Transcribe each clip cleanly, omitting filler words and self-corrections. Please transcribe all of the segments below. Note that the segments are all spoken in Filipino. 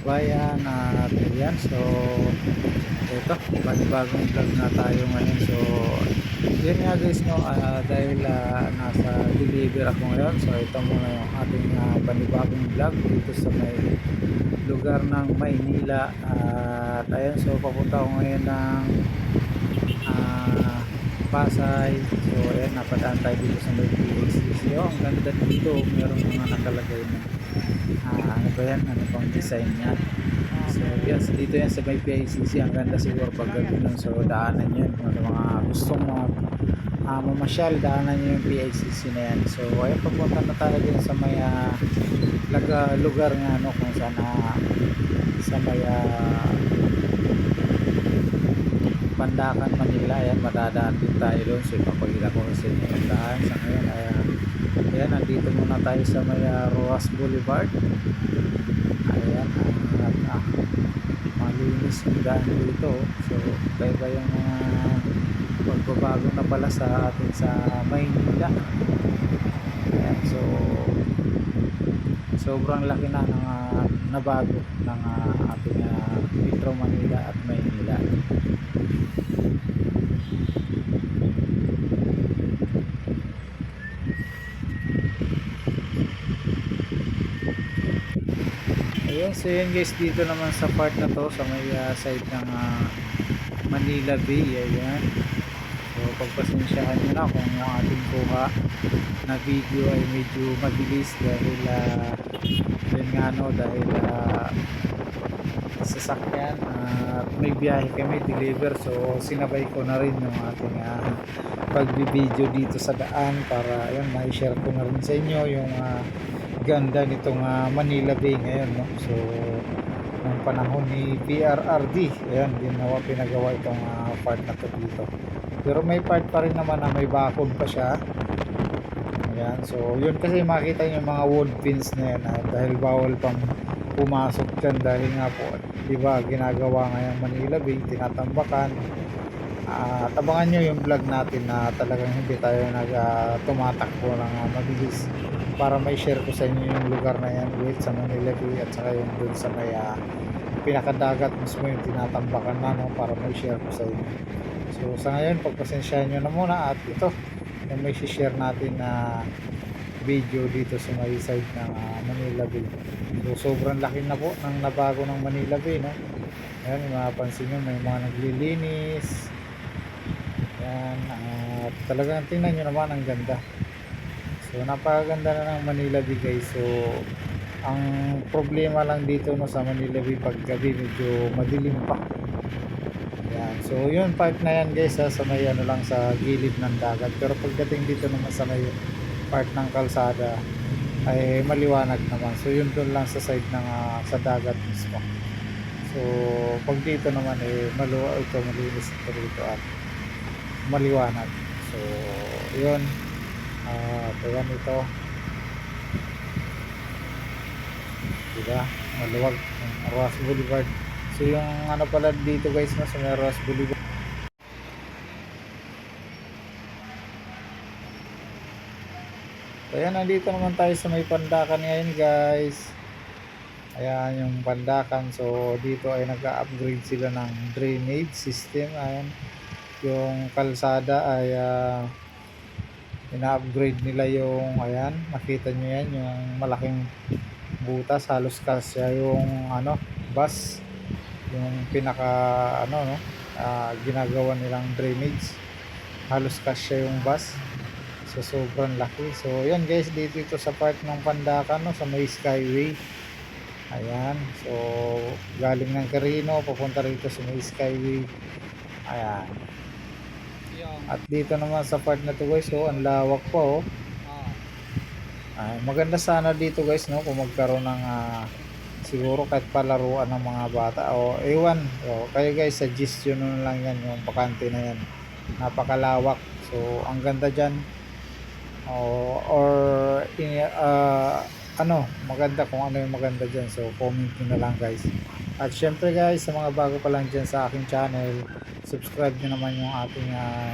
kabayan at ayan, so ito, panibagong vlog na tayo ngayon. So yun nga guys, no, dahil nasa deliver ako ngayon, so ito muna yung ating panibagong vlog dito sa may lugar ng Maynila. At ayan, so papunta ako ngayon ng Pasay. So ayan, napadaan tayo dito sa may PXC. Ang ganda dito, meron mga nakalagay na ano ba yan, ano pang design niya. So yes, dito yan sa may PICC. Ang ganda siguro pag gabi nun. So daanan yun, mga gustong mamasyal, daanan nyo yung PICC na yan. So ayun, pagpunta na tayo din sa may lugar nga, no, kung saan sa may Pandakan, Manila. Ayan, madadaan din tayo doon. So ipapakita ko kasi yung daan sa ngayon. Ayan, nandito muna tayo sa may Roas Boulevard. Ayan, malinis yung daan dito. So iba yung pagbabago na pala sa atin sa Maynila. Ayan, so sobrang laki na ng nabago ng ating Metro Manila at Maynila. Ayun, so yun guys, dito naman sa part na to sa may side ng Manila Bay. Ayan, so pagpasensyahan nyo na kung yung ating kuha na video ay medyo mabilis dahil yun nga, no, dahil sasakyan at may biyahe kami deliver, so sinabay ko na rin yung ating pagbibideo dito sa daan para yun, ma-share ko na rin sa inyo yung ganda nitong Manila Bay ngayon, no? So ng panahon ni PRRD, ayan, pinagawa itong part na to dito, pero may part pa rin naman na may bakod pa siya. Ayan, so yun kasi makita nyo yung mga wood pins na yan, dahil bawal pang pumasok dyan dahil nga po, diba, ginagawa ngayong Manila Bay, tinatambakan. Tabangan nyo yung vlog natin na talagang hindi tayo tumatakbo ng mabilis para may share ko sa inyo yung lugar na yan with sa Manila Bay at saka yung dun sa may pinakadagat mismo yung tinatambakan na, no, para may share ko sa inyo. So sa ngayon, pagpasensyahan nyo na muna at ito yung may share natin na video dito sa may side ng Manila Bay. So sobrang laki na po ng nabago ng Manila Bay, no? Ayan, mapapansin nyo may mga naglilinis. Ayan, talagang tingnan nyo naman, ang ganda. So napakaganda na ng Manila Bay guys. So ang problema lang dito, no, sa Manila Bay pag gabi medyo madilim pa. Ayan, so yun, part na yan guys, sa may ano lang sa gilid ng dagat, pero pagdating dito naman sa may part ng kalsada ay maliwanag naman. So yun doon lang sa side ng sa dagat mismo. So pag dito naman malinis ito dito at maliwanag. So yun, ayan ito, diba, maluwag ang Roas Boulevard. So yung ano pala dito guys, no, sa may Roas Boulevard. So ayan, nandito naman tayo sa may Pandakan ngayon guys. Ayan yung Pandakan. So dito ay nag-upgrade sila ng drainage system. Ayan, yung kalsada ay ina-upgrade nila yung, ayan, makita nyo yan, yung malaking butas, halos kasya yung ano, bus, yung pinaka ano, no, ginagawa nilang drainage, halos kasya yung bus. So sobrang laki. So yan guys, dito ito sa part ng Pandakan, no, sa may Skyway. Ayan, so galing ng Carino papunta rito sa may Skyway. Ayan, at dito naman sa part na to guys, so ang lawak pa, oh. Maganda sana dito guys, no, kung magkaroon ng siguro kahit palaruan ng mga bata o ewan, kayo guys, suggestion nyo lang yan, yung bakante na yan, napakalawak. So ang ganda dyan, or ano, maganda, kung ano yung maganda dyan. So comment nyo na lang guys. At syempre guys, sa mga bago pa lang dyan sa aking channel, subscribe nyo naman yung ating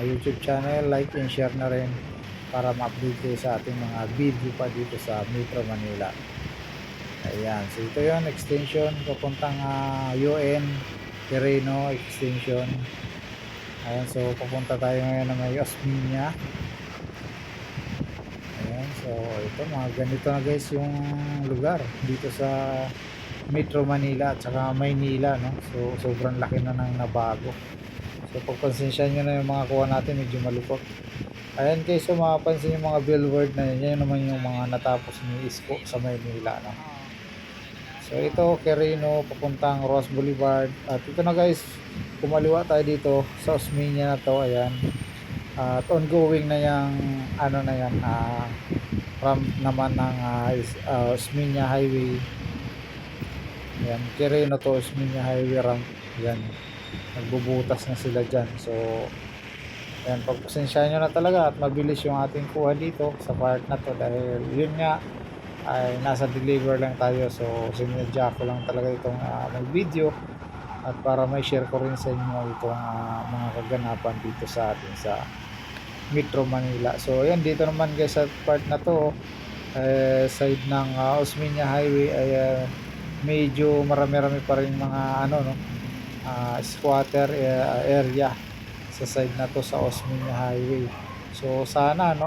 YouTube channel, like and share na rin para ma-update kayo sa ating mga video pa dito sa Metro Manila. Ayan, so ito yon extension papuntang UN Quirino extension. Ayan, so pupunta tayo ngayon na may Osmeña. Ayan, so ito mga ganito na guys yung lugar dito sa Metro Manila at saka Maynila, no? So sobrang laki na ng nabago. So pagpasensyahan nyo na yung mga kuha natin medyo malupot. Ayan guys, so mapapansin yung mga billboard na yun, yan naman yung mga natapos ni Isko sa Maynila, no? So ito, Quirino, papuntang Ross Boulevard. At ito na guys, kumaliwa tayo dito sa Osmeña na to, ayan. At ongoing na yung ano na yan, ramp naman ng Osmeña Highway. Ayan, Quirino to Osmeña Highway ramp. Ayan, nagbubutas na sila dyan. So, ayan, pagpasensyahan nyo na talaga at mabilis yung ating kuha dito sa part na to dahil yun nga ay nasa deliver lang tayo, so sinadya ko lang talaga itong mag video at para may share ko rin sa inyo itong mga kaganapan dito sa atin sa Metro Manila. So ayan, dito naman guys sa part na to side ng Osmeña Highway ay medyo marami-rami pa rin mga ano, no, squatter area sa side na to sa Osmeña Highway. So sana, no,